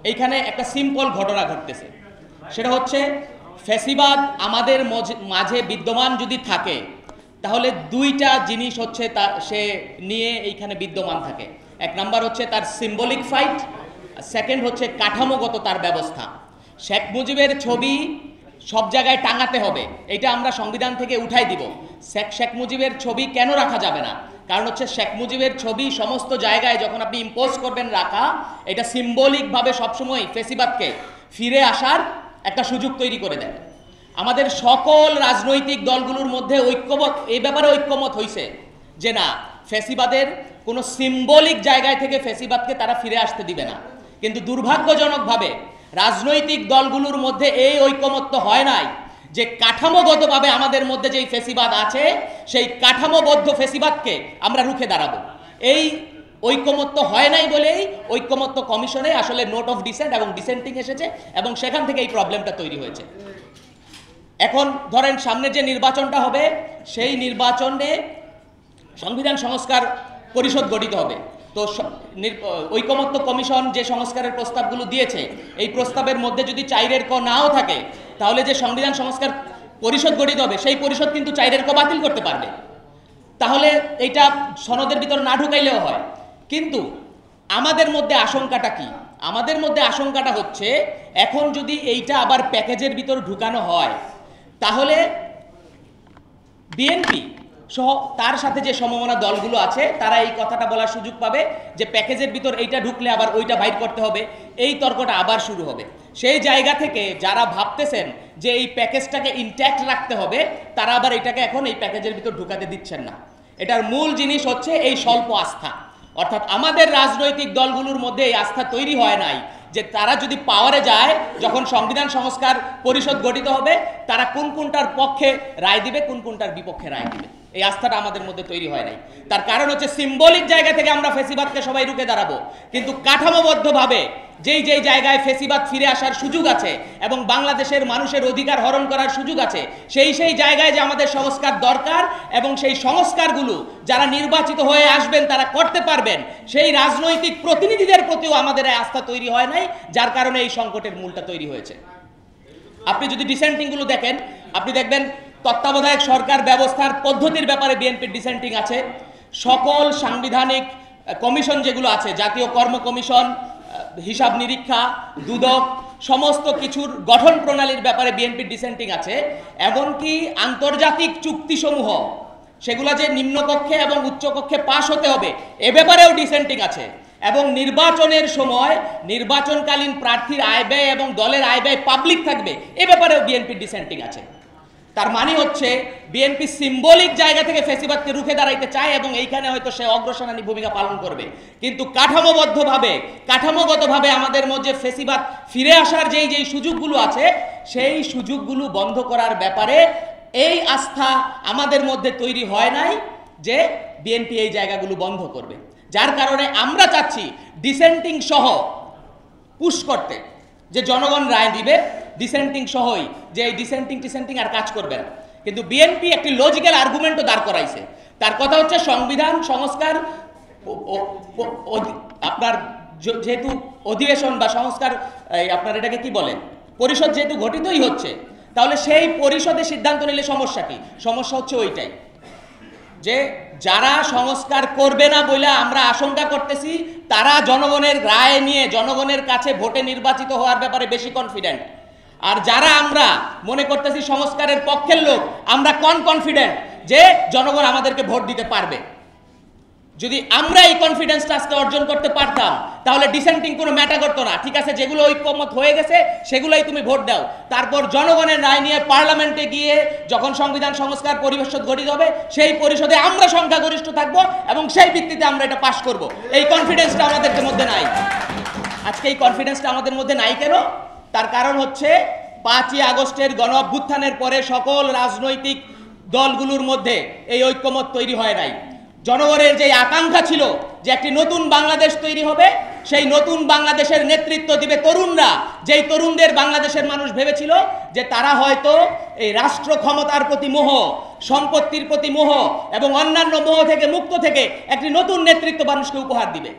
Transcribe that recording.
এইখানে একটা সিম্পল ঘটনা ঘটতেছে, সেটা হচ্ছে ফ্যাসিবাদ আমাদের মাঝে বিদ্যমান যদি থাকে তাহলে দুইটা জিনিস হচ্ছে সে নিয়ে এইখানে বিদ্যমান থাকে। এক নাম্বার হচ্ছে তার সিম্বলিক ফাইট, সেকেন্ড হচ্ছে কাঠামোগত তার ব্যবস্থা। শেখ মুজিবের ছবি সব জায়গায় টাঙাতে হবে, এটা আমরা সংবিধান থেকে উঠাই দিব। শেখ মুজিবের ছবি কেন রাখা যাবে না? কারণ হচ্ছে শেখ মুজিবের ছবি সমস্ত জায়গায় যখন আপনি ইম্পোজ করবেন রাখা, এটা সিম্বলিকভাবে সবসময় ফ্যাসিবাদকে ফিরে আসার একটা সুযোগ তৈরি করে দেয়। আমাদের সকল রাজনৈতিক দলগুলোর মধ্যে এই ব্যাপারে ঐক্যমত হয়েছে যে না, ফ্যাসিবাদের কোনো সিম্বলিক জায়গায় থেকে ফ্যাসিবাদকে তারা ফিরে আসতে দিবে না। কিন্তু দুর্ভাগ্যজনকভাবে রাজনৈতিক দলগুলোর মধ্যে এই ঐক্যমত্য হয় নাই যে কাঠামোগতভাবে আমাদের মধ্যে যেই ফ্যাসিবাদ আছে সেই কাঠামোবদ্ধ ফ্যাসিবাদকে আমরা রুখে দাঁড়াবো। এই ঐক্যমত্য হয় নাই বলেই ঐক্যমত্য কমিশনে আসলে নোট অফ ডিসেন্ট এবং ডিসেন্টিং এসেছে এবং সেখান থেকে এই প্রবলেমটা তৈরি হয়েছে। এখন ধরেন সামনে যে নির্বাচনটা হবে সেই নির্বাচনে সংবিধান সংস্কার পরিষদ গঠিত হবে। তো ঐকমত্য কমিশন যে সংস্কারের প্রস্তাবগুলো দিয়েছে এই প্রস্তাবের মধ্যে যদি 4-এর ক নাও থাকে তাহলে যে সংবিধান সংস্কার পরিষদ গঠিত হবে সেই পরিষদ কিন্তু 4-এর ক বাতিল করতে পারবে। তাহলে এইটা সনদের ভিতর না ঢুকাইলেও হয়। কিন্তু আমাদের মধ্যে আশঙ্কাটা কি? আমাদের মধ্যে আশঙ্কাটা হচ্ছে এখন যদি এইটা আবার প্যাকেজের ভিতর ঢুকানো হয় তাহলে বিএনপি সহ তার সাথে যে সমমনা দলগুলো আছে তারা এই কথাটা বলার সুযোগ পাবে যে প্যাকেজের ভিতর এইটা ঢুকলে আবার ওইটা বাইর করতে হবে, এই তর্কটা আবার শুরু হবে। সেই জায়গা থেকে যারা ভাবতেছেন যে এই প্যাকেজটাকে ইনট্যাক্ট রাখতে হবে তারা আবার এটাকে এখন এই প্যাকেজের ভিতর ঢুকাতে দিচ্ছেন না। এটার মূল জিনিস হচ্ছে এই স্বল্প আস্থা, অর্থাৎ আমাদের রাজনৈতিক দলগুলোর মধ্যে এই আস্থা তৈরি হয় নাই যে তারা যদি পাওয়ারে যায়, যখন সংবিধান সংস্কার পরিষদ গঠিত হবে তারা কোন কোনটার পক্ষে রায় দিবে, কোন কোনটার বিপক্ষে রায় দিবে। এই আস্থাটা আমাদের মধ্যে তৈরি হয় নাই। তার কারণ হচ্ছে সিম্বলিক জায়গা থেকে আমরা ফ্যাসিবাদকে সবাই রুখে দাঁড়াবো, কিন্তু কাঠামোবদ্ধভাবে যেই জায়গায় ফ্যাসিবাদ ফিরে আসার সুযোগ আছে এবং বাংলাদেশের মানুষের অধিকার হরণ করার সুযোগ আছে সেই জায়গায় যে আমাদের সংস্কার দরকার এবং সেই সংস্কারগুলো যারা নির্বাচিত হয়ে আসবেন তারা করতে পারবেন, সেই রাজনৈতিক প্রতিনিধিদের প্রতিও আমাদের আস্থা তৈরি হয় নাই, যার কারণে এই সংকটের মূলটা তৈরি হয়েছে। আপনি যদি ডিসেন্টিংগুলো দেখেন আপনি দেখবেন তত্ত্বাবধায়ক সরকার ব্যবস্থার পদ্ধতির ব্যাপারে বিএনপির ডিসেন্টিং আছে। সকল সাংবিধানিক কমিশন যেগুলো আছে, জাতীয় কর্ম কমিশন, হিসাব নিরীক্ষা, দুদক, সমস্ত কিছুর গঠন প্রণালীর ব্যাপারে বিএনপির ডিসেন্টিং আছে। এমনকি আন্তর্জাতিক চুক্তিসমূহ সেগুলো যে নিম্নকক্ষে এবং উচ্চকক্ষে পাশ হতে হবে এ ব্যাপারেও ডিসেন্টিং আছে। এবং নির্বাচনের সময় নির্বাচনকালীন প্রার্থীর আয় ব্যয় এবং দলের আয় ব্যয় পাবলিক থাকবে এ ব্যাপারেও বিএনপির ডিসেন্টিং আছে। তার মানে হচ্ছে বিএনপি সিম্বলিক জায়গা থেকে ফ্যাসিবাদকে রুখে দাঁড়াইতে চায় এবং এইখানে হয়তো সে অগ্রসেনানী ভূমিকা পালন করবে, কিন্তু কাঠামোগতভাবে আমাদের মধ্যে ফ্যাসিবাদ ফিরে আসার যেই সুযোগগুলো আছে সেই সুযোগগুলো বন্ধ করার ব্যাপারে এই আস্থা আমাদের মধ্যে তৈরি হয় নাই যে বিএনপি এই জায়গাগুলো বন্ধ করবে। যার কারণে আমরা চাচ্ছি ডিসেন্টিং সহ পুশ করতে, যে জনগণ রায় দিবে ডিসেন্টিং সহই, যে এই ডিসেন্টিং আর কাজ করবে না। কিন্তু বিএনপি একটি লজিক্যাল আর্গুমেন্টও দাঁড় করাইছে। তার কথা হচ্ছে সংবিধান সংস্কার আপনার যেহেতু অধিবেশন বা সংস্কার আপনার এটাকে কি বলে পরিষদ যেহেতু গঠিতই হচ্ছে, তাহলে সেই পরিষদে সিদ্ধান্ত নিলে সমস্যা কি? সমস্যা হচ্ছে ওইটাই যে যারা সংস্কার করবে না বলে আমরা আশঙ্কা করতেছি তারা জনগণের রায় নিয়ে জনগণের কাছে ভোটে নির্বাচিত হওয়ার ব্যাপারে বেশি কনফিডেন্ট। আর যারা আমরা মনে করতেছি সংস্কারের পক্ষের লোক, আমরা কনফিডেন্ট যে জনগণ আমাদেরকে ভোট দিতে পারবে। যদি আমরা এই কনফিডেন্সটা আজকে অর্জন করতে পারতাম তাহলে ডিসেন্টিং কোনো ম্যাটার করতো না। ঠিক আছে, যেগুলো ঐক্যমত হয়ে গেছে সেগুলোই তুমি ভোট দাও, তারপর জনগণের রায় নিয়ে পার্লামেন্টে গিয়ে যখন সংবিধান সংস্কার পরিষদ গঠিত হবে সেই পরিষদে আমরা সংখ্যাগরিষ্ঠ থাকবো এবং সেই ভিত্তিতে আমরা এটা পাশ করব। এই কনফিডেন্সটা আমাদের মধ্যে নাই। আজকে এই কনফিডেন্সটা আমাদের মধ্যে নাই কেন? তার কারণ হচ্ছে 5ই আগস্টের গণ অভ্যুত্থানের পরে সকল রাজনৈতিক দলগুলোর মধ্যে এই ঐক্যমত তৈরি হয় নাই। জনগণের যে আকাঙ্ক্ষা ছিল যে একটি নতুন বাংলাদেশ তৈরি হবে, সেই নতুন বাংলাদেশের নেতৃত্ব দিবে তরুণরা, যেই তরুণদের বাংলাদেশের মানুষ ভেবেছিল যে তারা হয়তো এই রাষ্ট্র ক্ষমতার প্রতি মোহ, সম্পত্তির প্রতি মোহ এবং অন্যান্য মোহ থেকে মুক্ত থেকে একটি নতুন নেতৃত্ব মানুষকে উপহার দিবে।